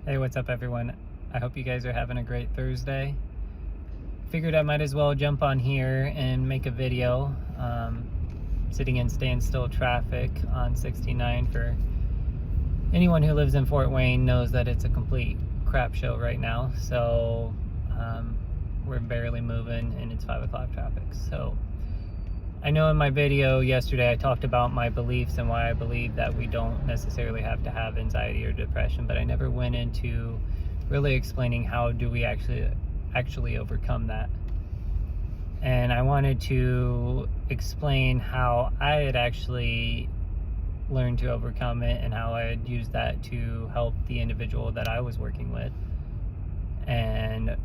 Hey, what's up everyone? I hope you guys are having a great Thursday. Figured I might as well jump on here and make a video. Sitting in standstill traffic on 69. For anyone who lives in Fort Wayne knows that it's a complete crap show right now. So we're barely moving and it's 5 o'clock traffic. So I know in my video yesterday I talked about my beliefs and why I believe that we don't necessarily have to have anxiety or depression, but I never went into really explaining how do we actually overcome that. And I wanted to explain how I had actually learned to overcome it and how I had used that to help the individual that I was working with. And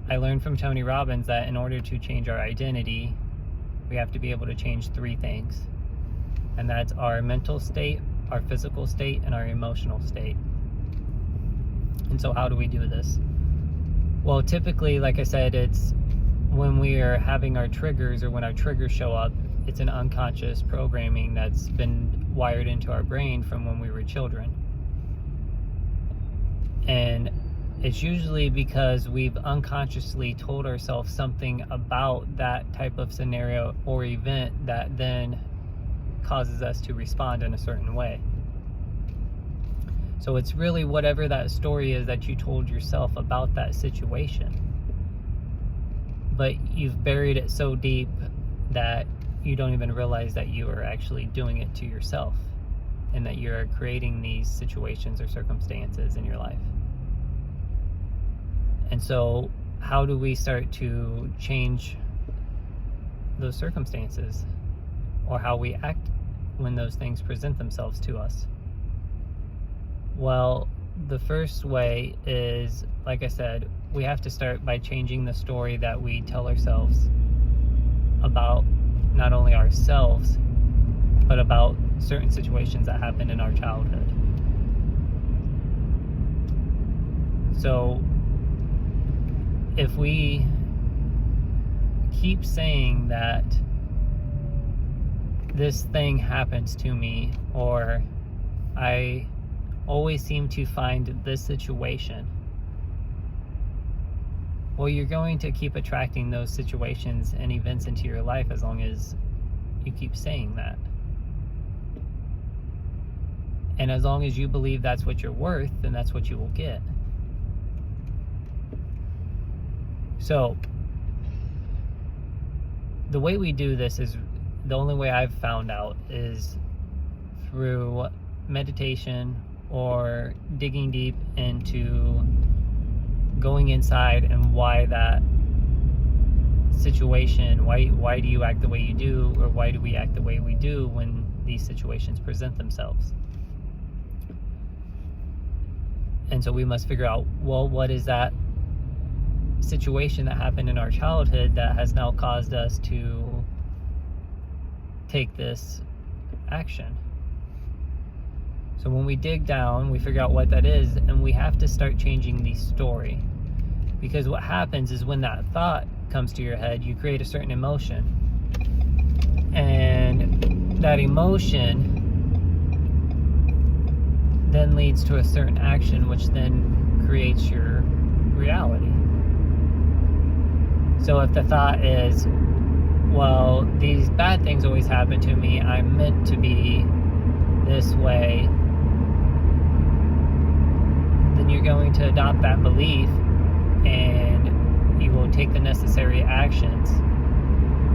I learned from Tony Robbins that in order to change our identity, we have to be able to change 3 things. And that's our mental state, our physical state, and our emotional state. And so how do we do this? Well, typically, like I said, it's when we are having our triggers or when our triggers show up, it's an unconscious programming that's been wired into our brain from when we were children. And it's usually because we've unconsciously told ourselves something about that type of scenario or event that then causes us to respond in a certain way. So it's really whatever that story is that you told yourself about that situation. But you've buried it so deep that you don't even realize that you are actually doing it to yourself and that you're creating these situations or circumstances in your life. And so how do we start to change those circumstances or how we act when those things present themselves to us? Well, the first way is, like I said, we have to start by changing the story that we tell ourselves about not only ourselves, but about certain situations that happened in our childhood. So if we keep saying that this thing happens to me, or I always seem to find this situation, well, you're going to keep attracting those situations and events into your life as long as you keep saying that. And as long as you believe that's what you're worth, then that's what you will get. So the way we do this is, the only way I've found out is through meditation or digging deep into going inside and why that situation, why do you act the way you do, or why do we act the way we do when these situations present themselves. And so we must figure out, well, what is that situation that happened in our childhood that has now caused us to take this action? So when we dig down, we figure out what that is, and we have to start changing the story. Because what happens is when that thought comes to your head, you create a certain emotion. And that emotion then leads to a certain action, which then creates your reality. So if the thought is, well, these bad things always happen to me, I'm meant to be this way, then you're going to adopt that belief and you will take the necessary actions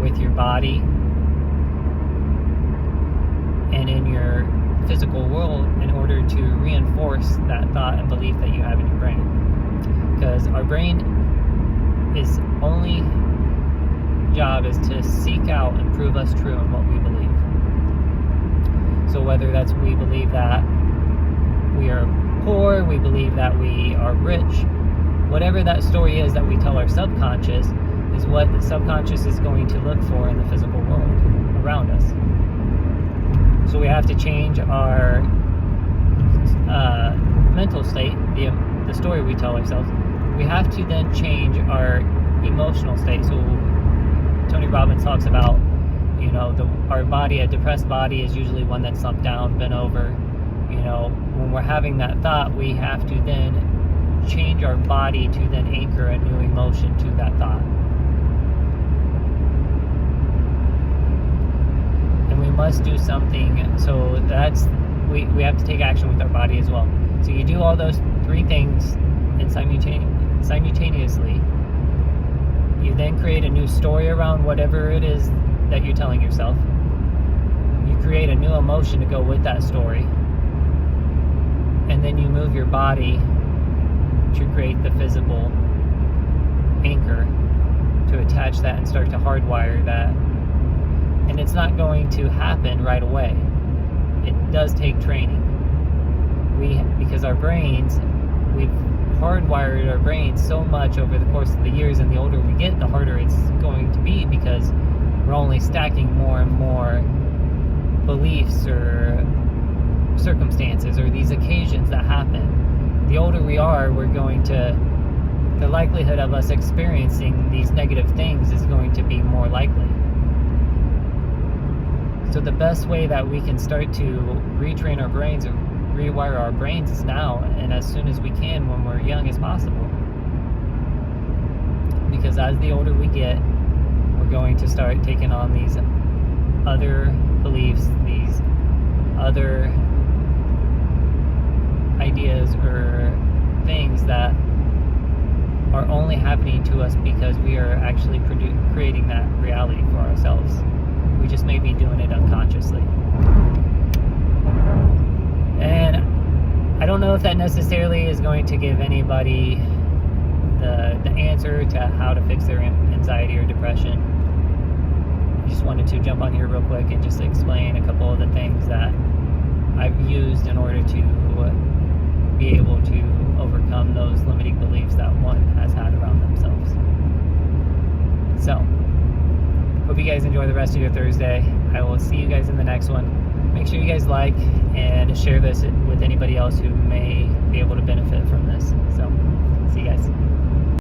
with your body and in your physical world in order to reinforce that thought and belief that you have in your brain. Because our brain is only job is to seek out and prove us true in what we believe. So whether that's we believe that we are poor, we believe that we are rich, whatever that story is that we tell our subconscious is what the subconscious is going to look for in the physical world around us. So we have to change our mental state, the story we tell ourselves. We have to then change our emotional state. So Tony Robbins talks about, our body, a depressed body is usually one that's slumped down, bent over, You know, when we're having that thought, we have to then change our body to then anchor a new emotion to that thought. And we must do something. So that's, we have to take action with our body as well. So you do all those three things and simultaneously. You then create a new story around whatever it is that you're telling yourself. You create a new emotion to go with that story. And then you move your body to create the physical anchor to attach that and start to hardwire that. And it's not going to happen right away. It does take training. Because our brains, we've hardwired our brains so much over the course of the years, and the older we get, the harder it's going to be, because we're only stacking more and more beliefs or circumstances or these occasions that happen. The older we are, the likelihood of us experiencing these negative things is going to be more likely. So the best way that we can start to retrain our brains or rewire our brains is now, and as soon as we can, when we're young as possible. Because as the older we get, we're going to start taking on these other beliefs, these other ideas or things that are only happening to us because we are actually creating that reality for ourselves. We just may be doing it unconsciously. And I don't know if that necessarily is going to give anybody the answer to how to fix their anxiety or depression. I just wanted to jump on here real quick and just explain a couple of the things that I've used in order to be able to overcome those limiting beliefs that one has had around themselves. So, hope you guys enjoy the rest of your Thursday. I will see you guys in the next one. Make sure you guys like and share this with anybody else who may be able to benefit from this. So, see you guys.